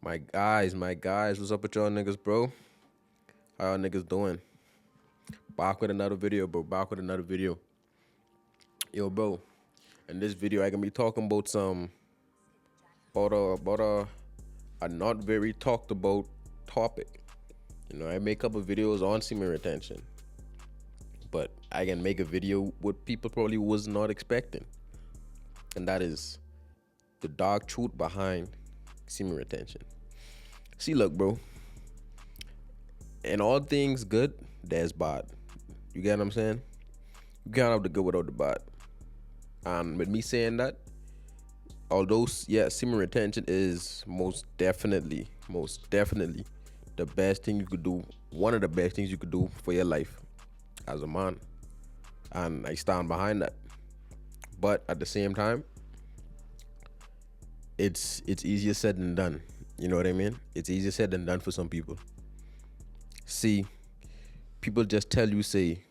My guys, what's up with y'all niggas, bro? How y'all niggas doing? Back with another video, bro. Back with another video. Yo, bro. In this video, I gonna be talking about a not very talked about topic. I make a couple videos on semen retention, but I can make a video what people probably was not expecting, and that is the dark truth behind semen retention. See, look, bro. In all things good, there's bad. You get what I'm saying? You can't have the good without the bad. And with me saying that, although semen retention is most definitely the best thing you could do, one of the best things you could do for your life as a man, and I stand behind that. But at the same time, it's easier said than done. You know what I mean? It's easier said than done for some people. See, people just tell you, say,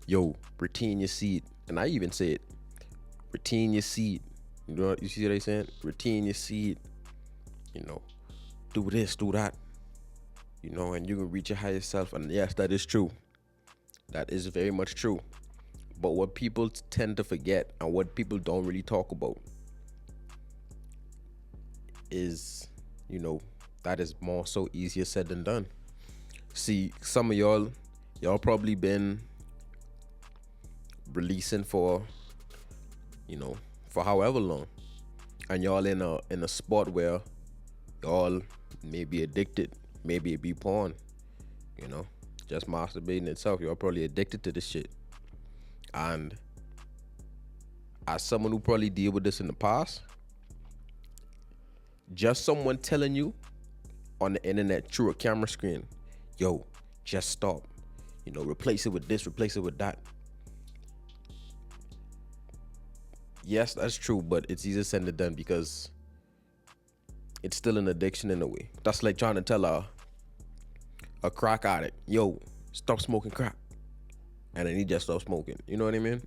yo, retain your seed. And I even say it, retain your seed. You see what I'm saying? Retain your seed. Do this, do that. And you can reach your higher self. And yes, that is true. That is very much true. But what people tend to forget and what people don't really talk about is, that is more so easier said than done. See, some of y'all probably been releasing for however long, and y'all in a spot where y'all may be addicted, maybe it be porn, just masturbating itself. Y'all probably addicted to this shit, and as someone who probably deal with this in the past, just someone telling you on the internet through a camera screen, yo, just stop, replace it with this, replace it with that. Yes, that's true, but it's easier said than done because it's still an addiction in a way. That's like trying to tell a crack addict, yo, stop smoking crack, and then he just stops smoking. You know what I mean?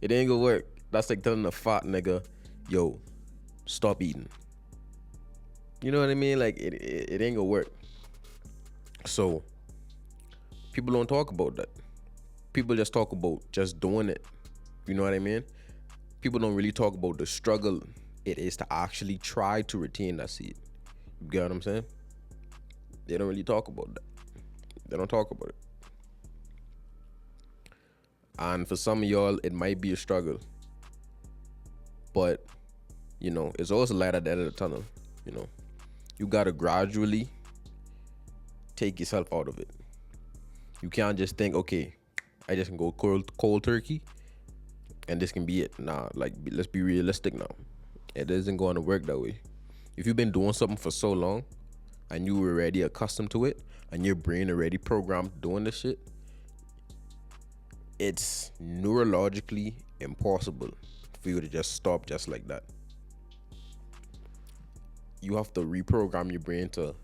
It ain't gonna work. That's like telling a fat nigga, yo, stop eating. You know what I mean? Like it ain't gonna work. So people don't talk about that. People just talk about just doing it. You know what I mean? People don't really talk about the struggle it is to actually try to retain that seed. You get what I'm saying? They don't really talk about that. They don't talk about it. And for some of y'all, it might be a struggle. But, it's always a light at the end of the tunnel. You gotta gradually take yourself out of it. You can't just think, okay, I just can go cold turkey and this can be it. Nah, let's be realistic now. It isn't going to work that way. If you've been doing something for so long and you were already accustomed to it and your brain already programmed doing this shit, it's neurologically impossible for you to just stop just like that. You have to reprogram your brain to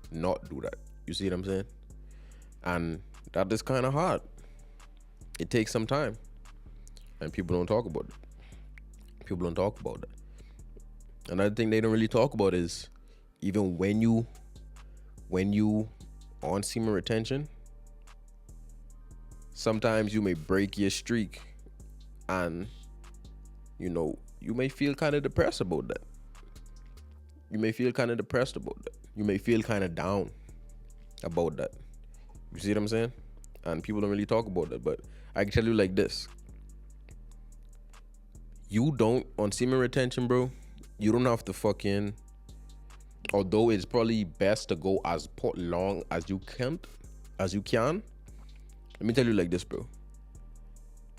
not do that. You see what I'm saying? And that is kind of hard. It takes some time. And people don't talk about it. People don't talk about that. Another thing they don't really talk about is even when you on semen retention, sometimes you may break your streak and you may feel kind of depressed about that. You may feel kind of depressed about that. You may feel kind of down about that. You see what I'm saying? And people don't really talk about that. But I can tell you like this. You don't, on semen retention, bro, you don't have to fucking, although it's probably best to go as long as you can. Let me tell you like this, bro.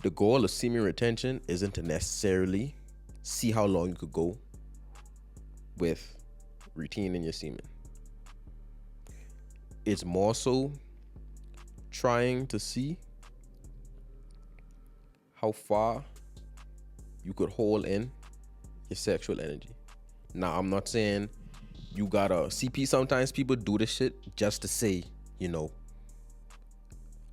The goal of semen retention isn't to necessarily see how long you could go with retaining your semen. It's more so trying to see how far you could hold in your sexual energy. Now, I'm not saying you gotta CP. Sometimes people do this shit just to say,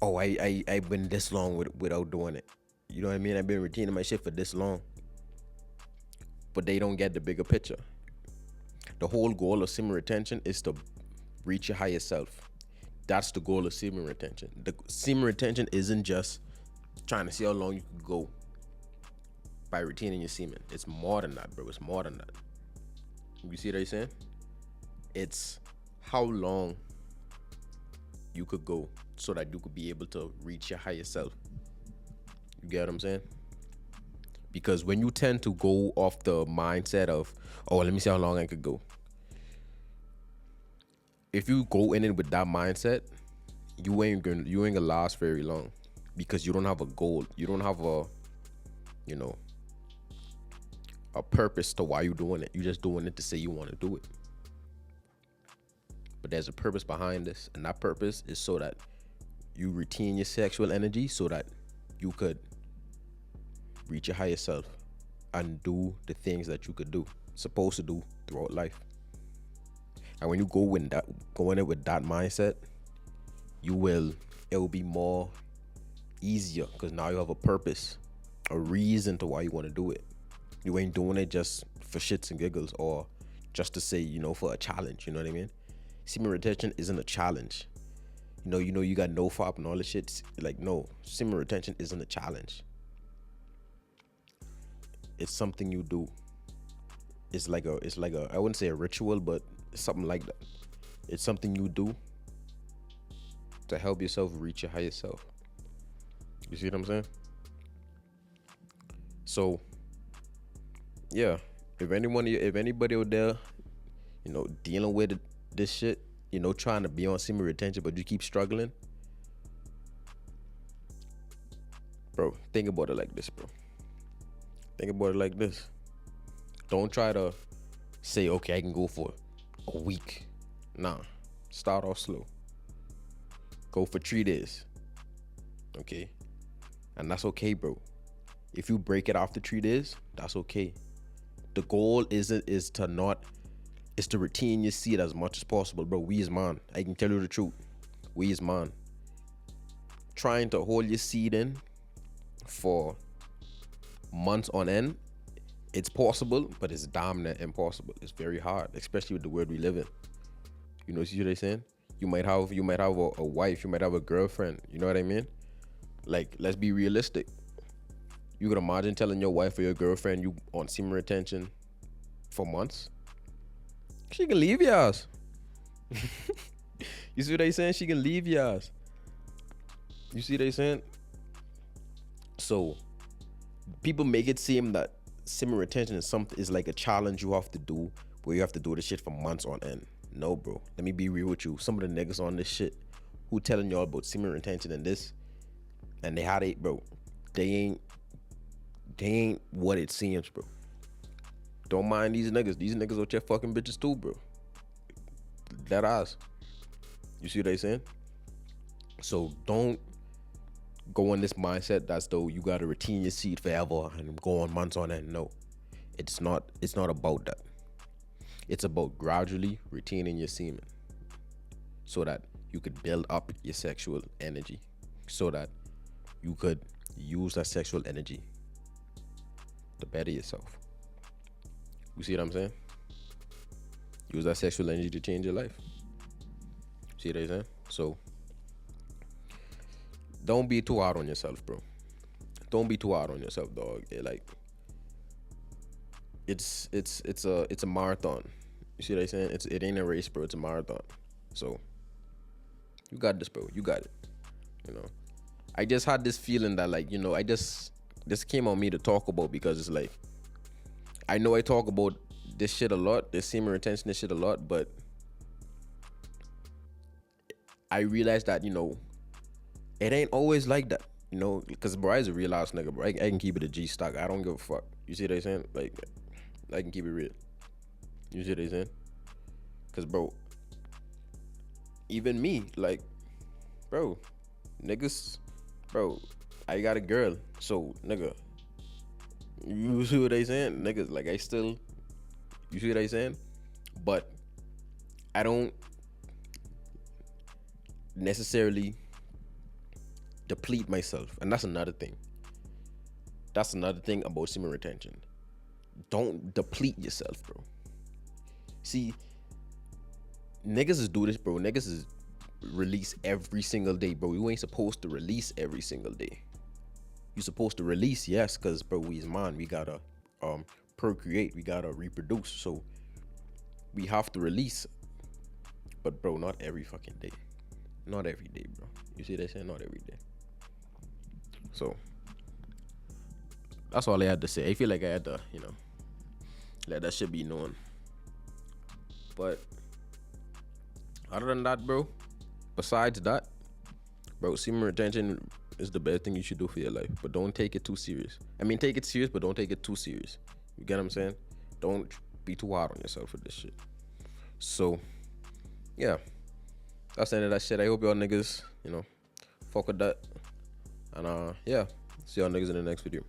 oh, I've been this long without doing it. You know what I mean? I've been retaining my shit for this long. But they don't get the bigger picture. The whole goal of semen retention is to reach your higher self. That's the goal of semen retention. The semen retention isn't just trying to see how long you can go by retaining your semen. It's more than that, bro. It's more than that. You see what I'm saying? It's how long you could go so that you could be able to reach your higher self. You get what I'm saying? Because when you tend to go off the mindset of, oh, let me see how long I could go. If you go in it with that mindset, you ain't gonna last very long, because you don't have a goal. You don't have a, you know, a purpose to why you're doing it. You're just doing it to say you want to do it. But there's a purpose behind this, and that purpose is so that you retain your sexual energy, so that you could reach your higher self and do the things that you could do, supposed to do throughout life. And when you go in it with that mindset, it will be more easier, because now you have a purpose, a reason to why you want to do it. You ain't doing it just for shits and giggles, or just to say, you know, for a challenge. You know what I mean? Semen retention isn't a challenge. You know, you got no FOP and all this shit. Like, no, semen retention isn't a challenge. It's something you do. It's like a, I wouldn't say a ritual, but it's something like that. It's something you do to help yourself reach your higher self. You see what I'm saying? So, yeah, if anybody out there, you know, dealing with this shit, you know, trying to be on semen retention, but you keep struggling, bro, think about it like this, bro. Think about it like this. Don't try to say, okay, I can go for a week. Nah, start off slow. Go for 3 days. Okay? And that's okay, bro. If you break it after 3 days, that's okay. The goal is to retain your seed as much as possible, bro. We is man. I can tell you the truth. We is man. Trying to hold your seed in for months on end, it's possible, but it's damn near impossible. It's very hard, especially with the world we live in. You know, see what I'm saying? You might have a wife, you might have a girlfriend. You know what I mean? Like, let's be realistic. You could imagine telling your wife or your girlfriend you on semen retention for months. She can leave your ass. You see what I'm saying? She can leave your ass. You see what I'm saying? So people make it seem that semen retention is like a challenge you have to do, where you have to do this shit for months on end. No, bro. Let me be real with you. Some of the niggas on this shit who telling y'all about semen retention and this, and they had it, bro. They ain't what it seems, bro. Don't mind these niggas. These niggas out there fucking bitches too, bro. That ass. You see what I'm saying? So don't go in this mindset that's though you gotta retain your seed forever and go on months on end. No, it's not about that. It's about gradually retaining your semen so that you could build up your sexual energy, so that you could use that sexual energy to better yourself. You see what I'm saying? Use that sexual energy to change your life. See what I'm saying? So don't be too hard on yourself, bro. Don't be too hard on yourself, dog. It's a marathon. You see what I'm saying? It ain't a race, bro. It's a marathon. So you got this, bro. You got it. You know, I just had this feeling that, like, you know, this came on me to talk about, because it's like, I know I talk about this shit a lot, this semen retention, this shit a lot, but I realized that, you know, it ain't always like that, you know, because, bro, I's a real ass nigga, bro. I can keep it a G stock. I don't give a fuck. You see what I'm saying? Like, I can keep it real. You see what I'm saying? Because, bro, even me, like, bro, niggas, bro, I got a girl, so, nigga, you see what I'm saying? Niggas, like, you see what I'm saying? But I don't necessarily deplete myself. And that's another thing. That's another thing about semen retention. Don't deplete yourself, bro. See, niggas is do this, bro. Niggas is release every single day, bro. You ain't supposed to release every single day. You supposed to release, yes, cause bro, we's man. We gotta procreate. We gotta reproduce. So we have to release. But bro, not every fucking day. Not every day, bro. You see what they say? Not every day. So that's all I had to say. I feel like I had to, let that shit be known. But other than that, bro, besides that, bro, semen retention is the best thing you should do for your life. But don't take it too serious. I mean, take it serious, but don't take it too serious. You get what I'm saying? Don't be too hard on yourself for this shit. So, yeah. That's the end of that shit. I hope y'all niggas, fuck with that. And, yeah. See y'all niggas in the next video.